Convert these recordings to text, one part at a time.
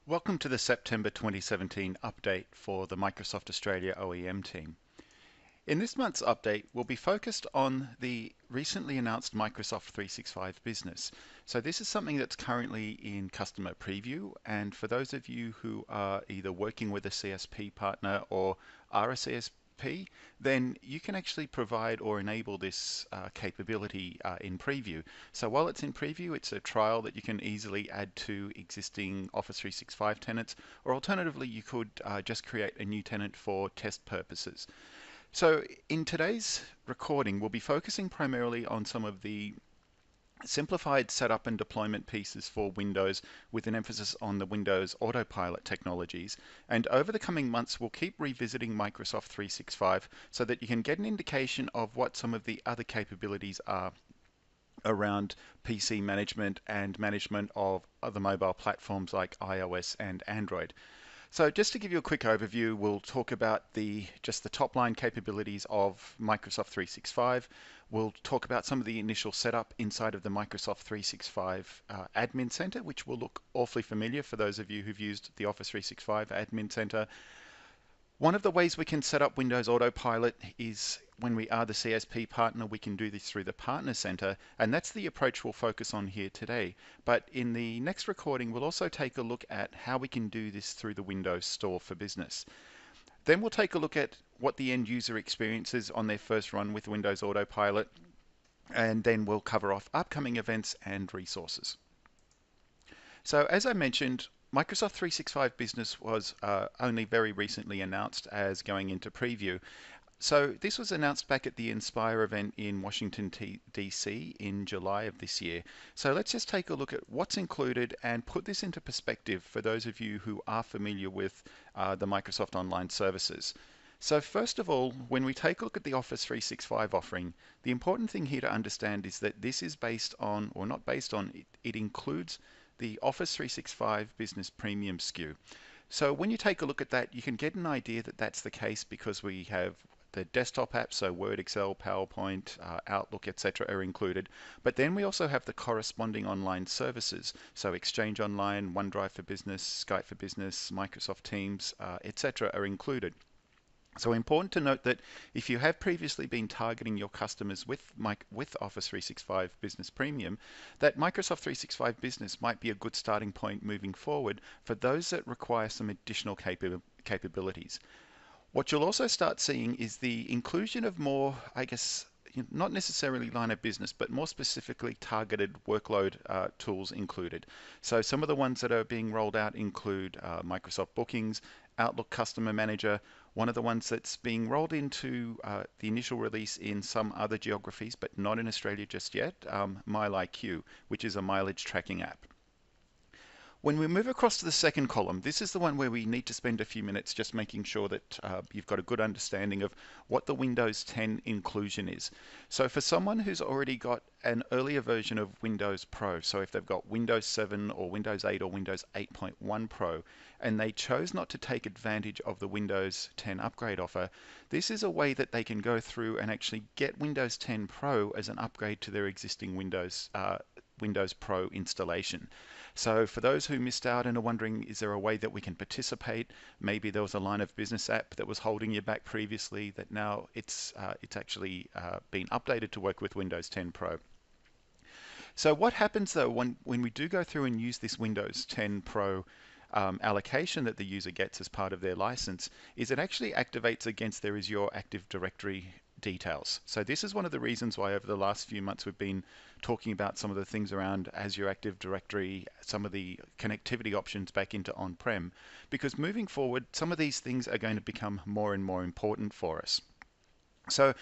Welcome to the September 2017 update for the Microsoft Australia OEM team. In this month's update, we'll be focused on the recently announced Microsoft 365 Business. So this is something that's currently in customer preview, and for those of you who are either working with a CSP partner or are a CSP, then you can actually provide or enable this capability in preview. So while it's in preview, it's a trial that you can easily add to existing Office 365 tenants, or alternatively, you could just create a new tenant for test purposes. So, in today's recording, we'll be focusing primarily on some of the simplified setup and deployment pieces for Windows with an emphasis on the Windows Autopilot technologies. And over the coming months, we'll keep revisiting Microsoft 365 so that you can get an indication of what some of the other capabilities are around PC management and management of other mobile platforms like iOS and Android. So just to give you a quick overview, we'll talk about just the top line capabilities of Microsoft 365. We'll talk about some of the initial setup inside of the Microsoft 365 Admin Center, which will look awfully familiar for those of you who've used the Office 365 Admin Center. One of the ways we can set up Windows Autopilot is when we are the CSP partner, we can do this through the Partner Center, and that's the approach we'll focus on here today. But in the next recording, we'll also take a look at how we can do this through the Windows Store for Business. Then we'll take a look at what the end user experience is on their first run with Windows Autopilot, and then we'll cover off upcoming events and resources. So as I mentioned, Microsoft 365 Business was only very recently announced as going into preview. So this was announced back at the Inspire event in Washington, D.C. in July of this year. So let's just take a look at what's included and put this into perspective for those of you who are familiar with the Microsoft Online Services. So first of all, when we take a look at the Office 365 offering, the important thing here to understand is that this is based on, or not based on, it includes the Office 365 Business Premium SKU. So when you take a look at that, you can get an idea that that's the case because we have the desktop apps, so Word, Excel, PowerPoint, Outlook, etc. are included. But then we also have the corresponding online services, so Exchange Online, OneDrive for Business, Skype for Business, Microsoft Teams, etc. are included. So important to note that if you have previously been targeting your customers with Office 365 Business Premium, that Microsoft 365 Business might be a good starting point moving forward for those that require some additional capabilities. What you'll also start seeing is the inclusion of more, I guess, not necessarily line of business, but more specifically targeted workload tools included. So some of the ones that are being rolled out include Microsoft Bookings, Outlook Customer Manager. One of the ones that's being rolled into the initial release in some other geographies, but not in Australia just yet, MileIQ, which is a mileage tracking app. When we move across to the second column, this is the one where we need to spend a few minutes just making sure that you've got a good understanding of what the Windows 10 inclusion is. So for someone who's already got an earlier version of Windows Pro, so if they've got Windows 7 or Windows 8 or Windows 8.1 Pro, and they chose not to take advantage of the Windows 10 upgrade offer, this is a way that they can go through and actually get Windows 10 Pro as an upgrade to their existing Windows Pro installation. So for those who missed out and are wondering, is there a way that we can participate? Maybe there was a line of business app that was holding you back previously that now it's actually been updated to work with Windows 10 Pro. So what happens though when we do go through and use this Windows 10 Pro allocation that the user gets as part of their license is it actually activates against their Azure Active Directory details. So this is one of the reasons why over the last few months we've been talking about some of the things around Azure Active Directory, some of the connectivity options back into on-prem, because moving forward some of these things are going to become more and more important for us. So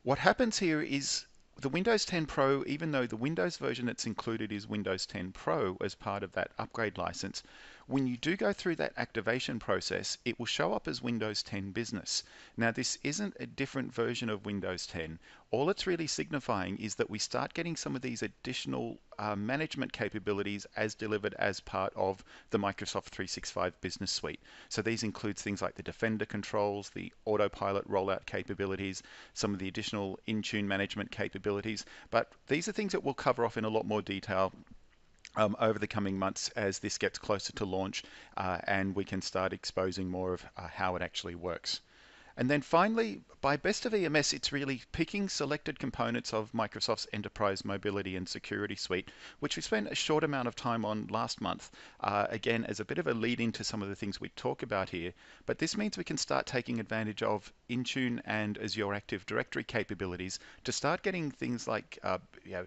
what happens here is the Windows 10 Pro, even though the Windows version that's included is Windows 10 Pro as part of that upgrade license, when you do go through that activation process, it will show up as Windows 10 Business. Now, this isn't a different version of Windows 10. All it's really signifying is that we start getting some of these additional management capabilities as delivered as part of the Microsoft 365 Business Suite. So these include things like the Defender controls, the autopilot rollout capabilities, some of the additional Intune management capabilities. But these are things that we'll cover off in a lot more detail over the coming months as this gets closer to launch and we can start exposing more of how it actually works. And then finally, by best of EMS, it's really picking selected components of Microsoft's Enterprise Mobility and Security Suite, which we spent a short amount of time on last month, again, as a bit of a lead into some of the things we talk about here. But this means we can start taking advantage of Intune and Azure Active Directory capabilities to start getting things like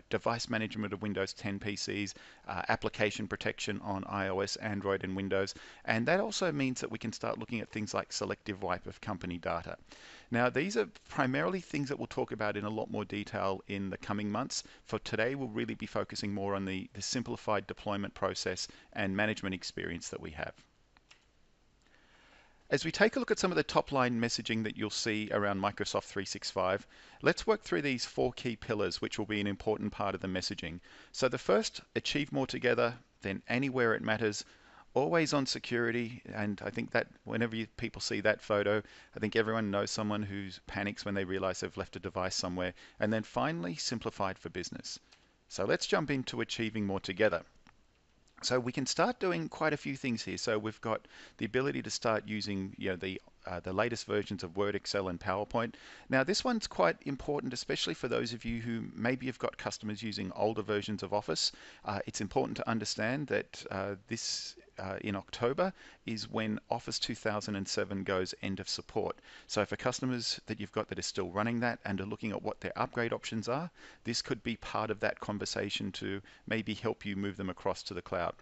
device management of Windows 10 PCs, application protection on iOS, Android, and Windows. And that also means that we can start looking at things like selective wipe of company data. Now, these are primarily things that we'll talk about in a lot more detail in the coming months. For today, we'll really be focusing more on the simplified deployment process and management experience that we have. As we take a look at some of the top line messaging that you'll see around Microsoft 365, let's work through these 4 key pillars, which will be an important part of the messaging. So the first, achieve more together than anywhere it matters. Always on security, and I think that whenever people see that photo, I think everyone knows someone who panics when they realize they've left a device somewhere. And then finally, simplified for business. So let's jump into achieving more together. So we can start doing quite a few things here. So we've got the ability to start using the latest versions of Word, Excel, and PowerPoint. Now this one's quite important, especially for those of you who maybe have got customers using older versions of Office. It's important to understand that this in October is when Office 2007 goes end of support. So for customers that you've got that are still running that and are looking at what their upgrade options are, this could be part of that conversation to maybe help you move them across to the cloud.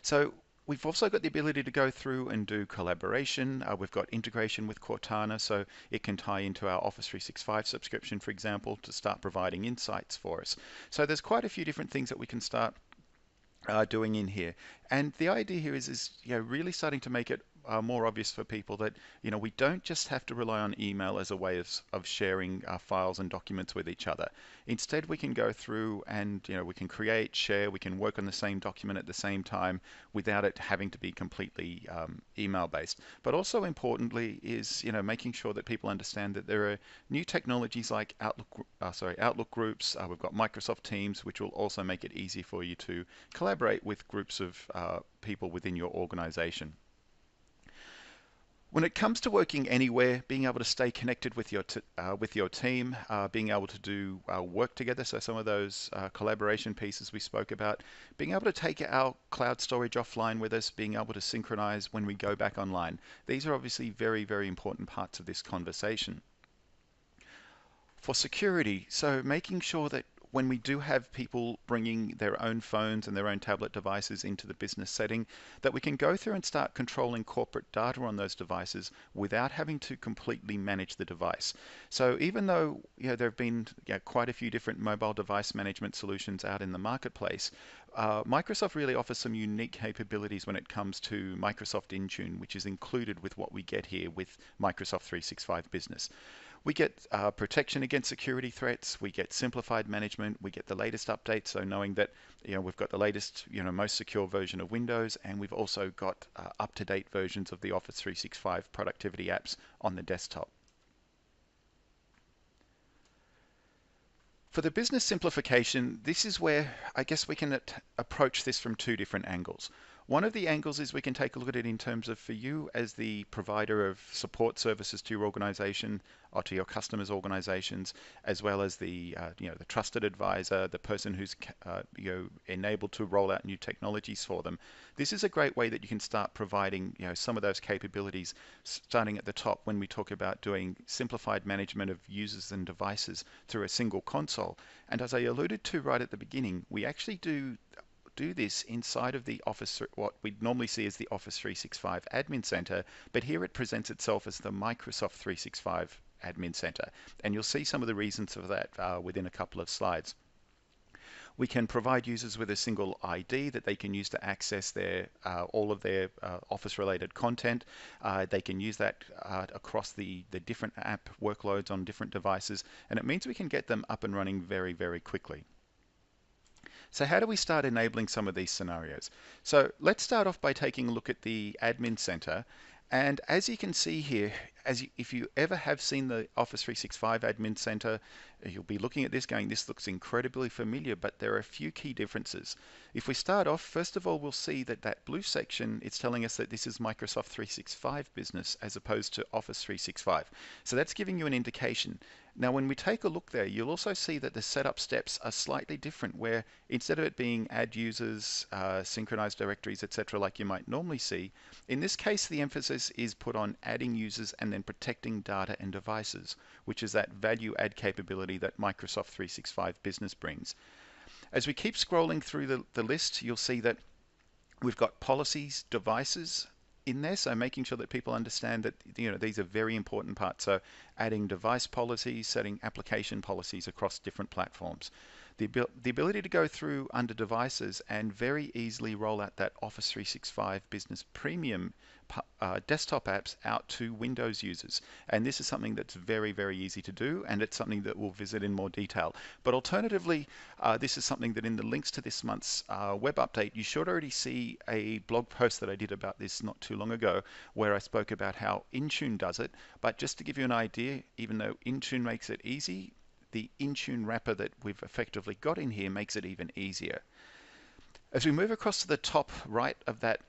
So we've also got the ability to go through and do collaboration. We've got integration with Cortana, so it can tie into our Office 365 subscription, for example, to start providing insights for us. So there's quite a few different things that we can start doing in here. And the idea here is really starting to make it more obvious for people that we don't just have to rely on email as a way of sharing files and documents with each other. Instead, we can go through and we can create, share, we can work on the same document at the same time without it having to be completely email based. But also importantly is making sure that people understand that there are new technologies like Outlook groups. We've got Microsoft Teams, which will also make it easy for you to collaborate with groups of people within your organization. When it comes to working anywhere, being able to stay connected with your team, being able to do work together, so some of those collaboration pieces we spoke about, being able to take our cloud storage offline with us, being able to synchronize when we go back online. These are obviously very, very important parts of this conversation. For security, so making sure that when we do have people bringing their own phones and their own tablet devices into the business setting, that we can go through and start controlling corporate data on those devices without having to completely manage the device. So even though there have been quite a few different mobile device management solutions out in the marketplace, Microsoft really offers some unique capabilities when it comes to Microsoft Intune, which is included with what we get here with Microsoft 365 Business. We get protection against security threats, we get simplified management, we get the latest updates, so knowing that we've got the latest, most secure version of Windows, and we've also got up-to-date versions of the Office 365 productivity apps on the desktop. For the business simplification, this is where I guess we can approach this from 2 different angles. One of the angles is we can take a look at it in terms of for you as the provider of support services to your organization or to your customers' organizations, as well as the the trusted advisor, the person who's enabled to roll out new technologies for them. This is a great way that you can start providing some of those capabilities, starting at the top when we talk about doing simplified management of users and devices through a single console. And as I alluded to right at the beginning, we actually do this inside of the Office, what we normally see as the Office 365 Admin Center, but here it presents itself as the Microsoft 365 Admin Center. And you'll see some of the reasons for that within a couple of slides. We can provide users with a single ID that they can use to access all of their Office-related content. They can use that across the different app workloads on different devices, and it means we can get them up and running very, very quickly. So how do we start enabling some of these scenarios? So let's start off by taking a look at the Admin Center. And as you can see here, if you ever have seen the Office 365 Admin Center, you'll be looking at this going, this looks incredibly familiar, but there are a few key differences. If we start off, first of all, we'll see that that blue section, it's telling us that this is Microsoft 365 business as opposed to Office 365. So that's giving you an indication. Now, when we take a look there, you'll also see that the setup steps are slightly different, where instead of it being add users, synchronize directories, etc., like you might normally see, in this case, the emphasis is put on adding users and then protecting data and devices, which is that value add capability that Microsoft 365 Business brings. As we keep scrolling through the list, you'll see that we've got policies, devices in there, so making sure that people understand that these are very important parts. So adding device policies, setting application policies across different platforms. The ability to go through under devices and very easily roll out that Office 365 Business Premium desktop apps out to Windows users. And this is something that's very, very easy to do, and it's something that we'll visit in more detail. But alternatively, this is something that in the links to this month's web update, you should already see a blog post that I did about this not too long ago, where I spoke about how Intune does it. But just to give you an idea, even though Intune makes it easy, the Intune wrapper that we've effectively got in here makes it even easier. As we move across to the top right of that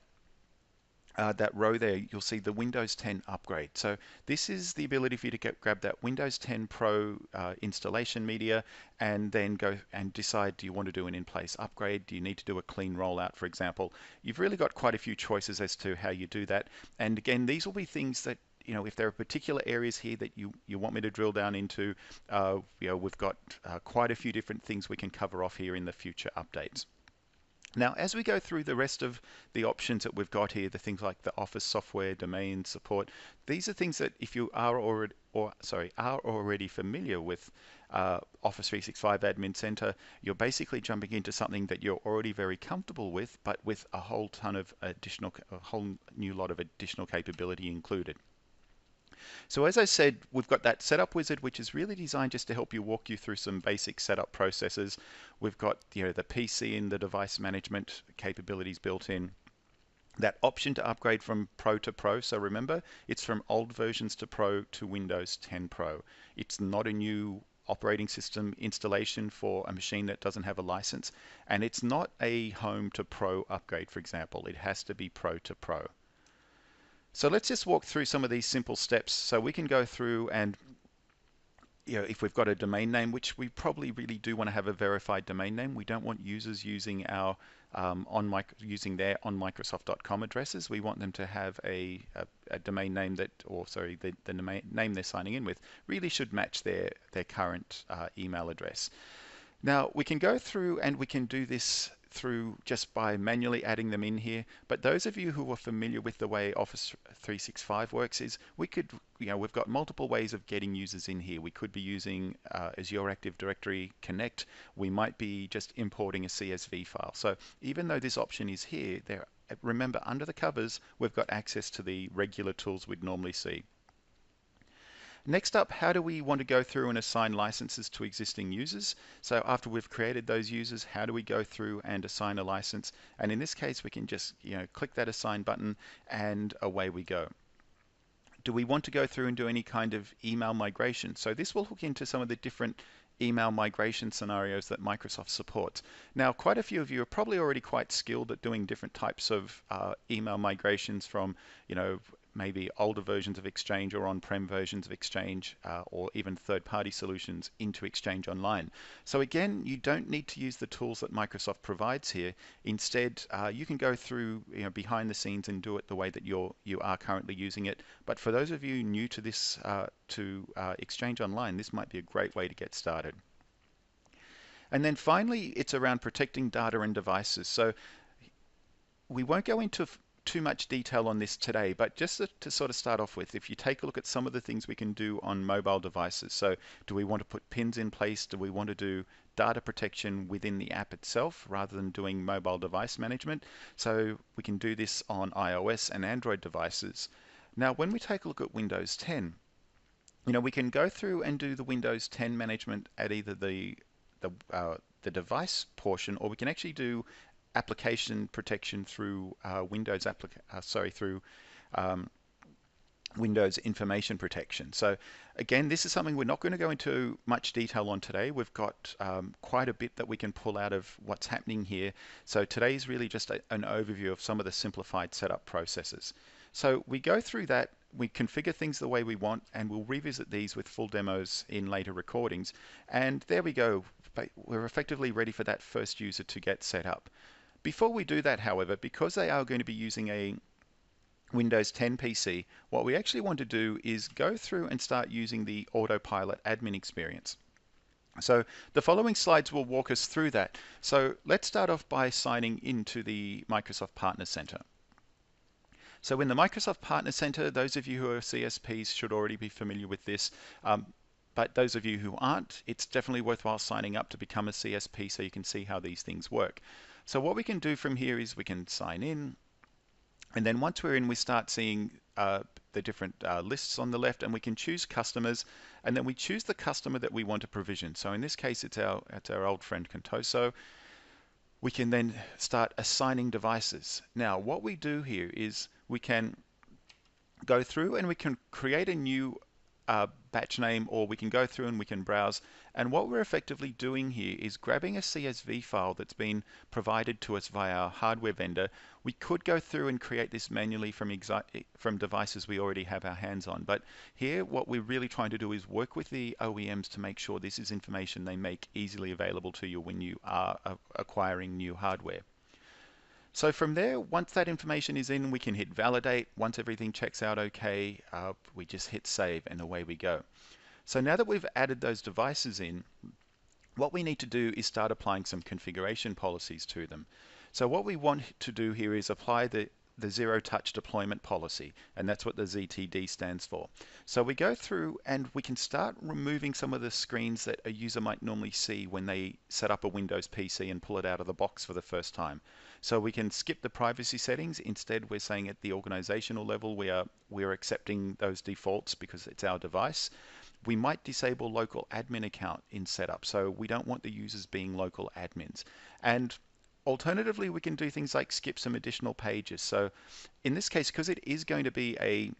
row there, you'll see the Windows 10 upgrade. So this is the ability for you to grab that Windows 10 Pro installation media and then go and decide, do you want to do an in-place upgrade? Do you need to do a clean rollout, for example? You've really got quite a few choices as to how you do that. And again, these will be things that, if there are particular areas here that you want me to drill down into, we've got quite a few different things we can cover off here in the future updates. Now, as we go through the rest of the options that we've got here, the things like the Office software, domain support, these are things that if you are already familiar with Office 365 Admin Center, you're basically jumping into something that you're already very comfortable with, but with a whole new lot of additional capability included. So as I said, we've got that setup wizard, which is really designed just to help you walk you through some basic setup processes. We've got the PC and the device management capabilities built in. That option to upgrade from Pro to Pro. So remember, it's from old versions to Pro to Windows 10 Pro. It's not a new operating system installation for a machine that doesn't have a license, and it's not a Home to Pro upgrade, for example. It has to be Pro to Pro. So let's just walk through some of these simple steps. So we can go through and, if we've got a domain name, which we probably really do want to have a verified domain name, we don't want users using our using their on Microsoft.com addresses. We want them to have a domain name that, the domain name they're signing in with really should match their current email address. Now we can go through and we can do this through just by manually adding them in here. But those of you who are familiar with the way Office 365 works is we've got multiple ways of getting users in here. We could be using Azure Active Directory Connect. We might be just importing a CSV file. So even though this option is here, remember under the covers, we've got access to the regular tools we'd normally see. Next up, how do we want to go through and assign licenses to existing users? So after we've created those users, how do we go through and assign a license? And in this case, we can just click that assign button and away we go. Do we want to go through and do any kind of email migration? So this will hook into some of the different email migration scenarios that Microsoft supports. Now, quite a few of you are probably already quite skilled at doing different types of email migrations from, maybe older versions of Exchange or on-prem versions of Exchange or even third-party solutions into Exchange Online. So again, you don't need to use the tools that Microsoft provides here. Instead, you can go through behind the scenes and do it the way that you are currently using it. But for those of you new to this, Exchange Online, this might be a great way to get started. And then finally, it's around protecting data and devices. So we won't go into too much detail on this today, but just to sort of start off with, if you take a look at some of the things we can do on mobile devices. So do we want to put pins in place? Do we want to do data protection within the app itself rather than doing mobile device management? So we can do this on iOS and Android devices. Now, when we take a look at Windows 10, we can go through and do the Windows 10 management at either the device portion, or we can actually do application protection through Windows information protection. So again, this is something we're not going to go into much detail on today. We've got quite a bit that we can pull out of what's happening here. So today is really just an overview of some of the simplified setup processes. So we go through that, we configure things the way we want, and we'll revisit these with full demos in later recordings. And there we go. We're effectively ready for that first user to get set up. Before we do that, however, because they are going to be using a Windows 10 PC, what we actually want to do is go through and start using the autopilot admin experience. So the following slides will walk us through that. So let's start off by signing into the Microsoft Partner Center. So in the Microsoft Partner Center, those of you who are CSPs should already be familiar with this. But those of you who aren't, it's definitely worthwhile signing up to become a CSP so you can see how these things work. So what we can do from here is we can sign in, and then once we're in, we start seeing the different lists on the left, and we can choose customers, and then we choose the customer that we want to provision. So in this case, it's our old friend Contoso. We can then start assigning devices. Now, what we do here is we can go through and we can create a new batch name, or we can go through and we can browse. And what we're effectively doing here is grabbing a CSV file that's been provided to us via our hardware vendor. We could go through and create this manually from devices we already have our hands on. But here what we're really trying to do is work with the OEMs to make sure this is information they make easily available to you when you are acquiring new hardware. So from there, once that information is in, we can hit validate. Once everything checks out okay, we just hit save and away we go. So now that we've added those devices in, what we need to do is start applying some configuration policies to them. So what we want to do here is apply the zero touch deployment policy, and that's what the ZTD stands for. So we go through and we can start removing some of the screens that a user might normally see when they set up a Windows PC and pull it out of the box for the first time. So we can skip the privacy settings. Instead, we're saying at the organizational level we're accepting those defaults because it's our device. We might disable local admin account in setup, so we don't want the users being local admins. And alternatively, we can do things like skip some additional pages. So in this case, because it is going to be a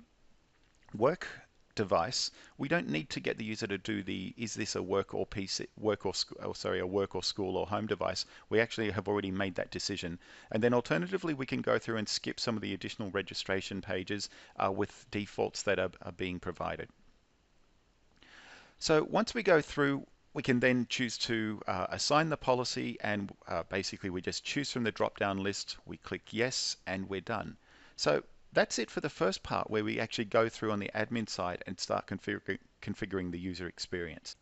work device, we don't need to get the user to do the is this a work or PC, a work or school or home device. We actually have already made that decision. And then alternatively, we can go through and skip some of the additional registration pages with defaults that are being provided. So once we go through, we can then choose to assign the policy, and basically we just choose from the drop-down list, we click yes, and we're done. So that's it for the first part, where we actually go through on the admin side and start configuring the user experience.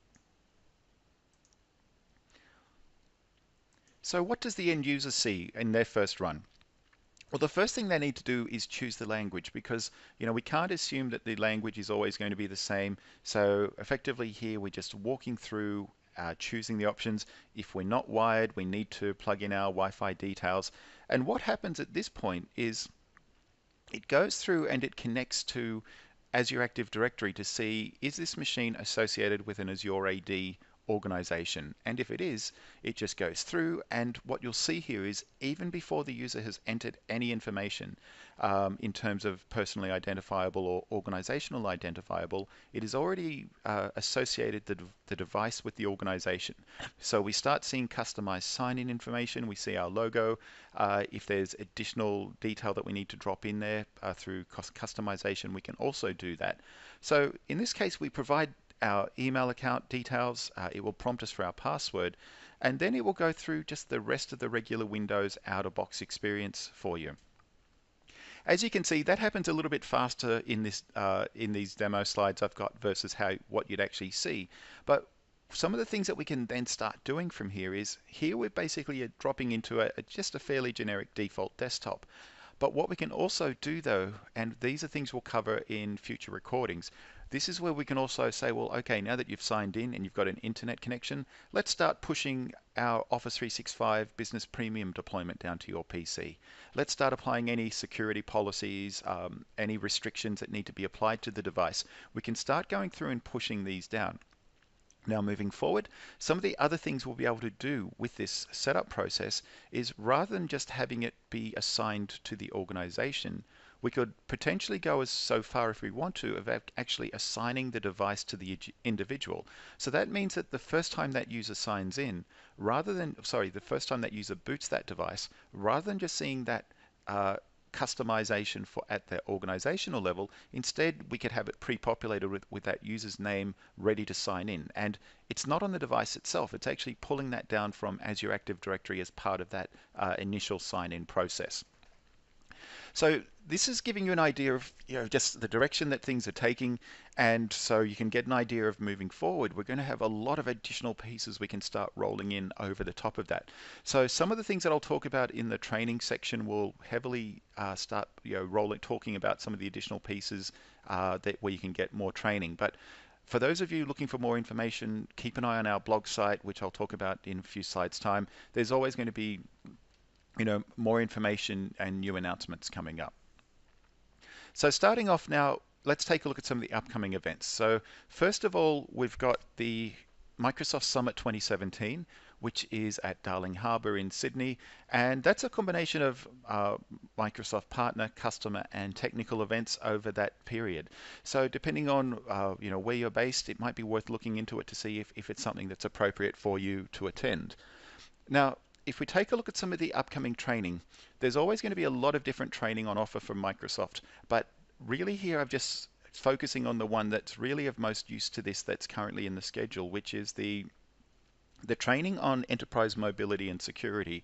So what does the end user see in their first run? Well, the first thing they need to do is choose the language, because we can't assume that the language is always going to be the same. So effectively here we're just walking through choosing the options. If we're not wired, we need to plug in our Wi-Fi details. And what happens at this point is it goes through and it connects to Azure Active Directory to see, is this machine associated with an Azure AD organization? And if it is, it just goes through, and what you'll see here is even before the user has entered any information in terms of personally identifiable or organizational identifiable, it is already associated the device with the organization. So we start seeing customized sign-in information, we see our logo. If there's additional detail that we need to drop in there through customization, we can also do that. So in this case, we provide our email account details, it will prompt us for our password, and then it will go through just the rest of the regular Windows out-of-box experience for you. As you can see, that happens a little bit faster in these demo slides I've got versus what you'd actually see. But some of the things that we can then start doing from here is, here we're basically dropping into just a fairly generic default desktop. But what we can also do though, and these are things we'll cover in future recordings, this is where we can also say, well, okay, now that you've signed in and you've got an internet connection, let's start pushing our Office 365 Business Premium deployment down to your PC. Let's start applying any security policies, any restrictions that need to be applied to the device. We can start going through and pushing these down. Now moving forward, some of the other things we'll be able to do with this setup process is, rather than just having it be assigned to the organization, We could potentially go as so far if we want to of actually assigning the device to the individual. So that means that the first time that user signs in, the first time that user boots that device, rather than just seeing that uh, customization for at the organizational level, instead we could have it pre-populated with that user's name ready to sign in. And it's not on the device itself, it's actually pulling that down from Azure Active Directory as part of that initial sign-in process. So this is giving you an idea of just the direction that things are taking, and so you can get an idea of moving forward. We're going to have a lot of additional pieces we can start rolling in over the top of that. So some of the things that I'll talk about in the training section will heavily start talking about some of the additional pieces that where you can get more training. But for those of you looking for more information, keep an eye on our blog site, which I'll talk about in a few slides' time. There's always going to be more information and new announcements coming up. So starting off now, let's take a look at some of the upcoming events. So first of all, we've got the Microsoft Summit 2017, which is at Darling Harbour in Sydney, and that's a combination of Microsoft partner, customer, and technical events over that period. So depending on where you're based, it might be worth looking into it to see if it's something that's appropriate for you to attend. Now, if we take a look at some of the upcoming training, there's always going to be a lot of different training on offer from Microsoft, but really here I'm just focusing on the one that's really of most use to this that's currently in the schedule, which is the training on enterprise mobility and security,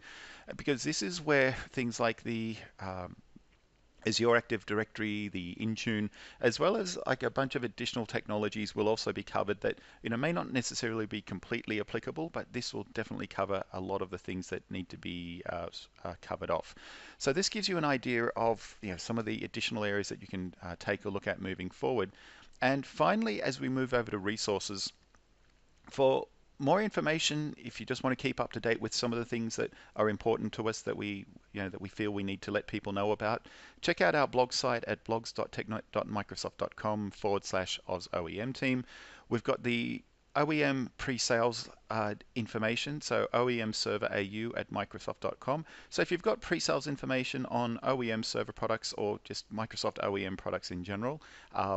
because this is where things like the Azure Active Directory, the Intune, as well as like a bunch of additional technologies will also be covered that may not necessarily be completely applicable, but this will definitely cover a lot of the things that need to be covered off. So this gives you an idea of some of the additional areas that you can take a look at moving forward. And finally, as we move over to resources, for more information, if you just want to keep up to date with some of the things that are important to us that we feel we need to let people know about, check out our blog site at blogs.microsoft.com/OEM team. We've got the OEM pre-sales information, so OEM server AU at Microsoft.com. So if you've got pre-sales information on OEM server products or just Microsoft OEM products in general,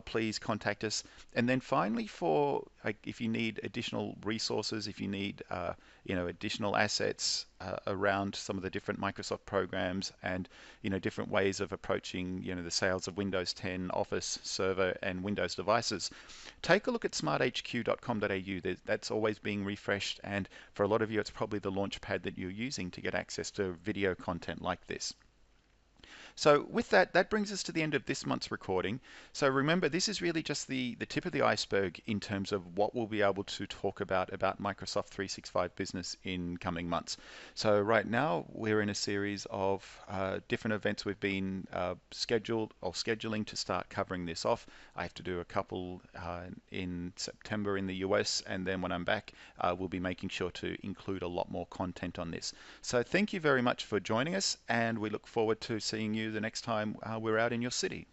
please contact us. And then finally, for if you need additional resources, if you need additional assets around some of the different Microsoft programs and different ways of approaching the sales of Windows 10, Office, Server, and Windows devices, take a look at smarthq.com.au. That's always being refreshed, and for a lot of you, it's probably the launch pad that you're using to get access to video content like this. So with that, that brings us to the end of this month's recording. So remember, this is really just the tip of the iceberg in terms of what we'll be able to talk about Microsoft 365 Business in coming months. So right now, we're in a series of different events we've been scheduling to start covering this off. I have to do a couple in September in the US, and then when I'm back, we'll be making sure to include a lot more content on this. So thank you very much for joining us, and we look forward to seeing you the next time we're out in your city.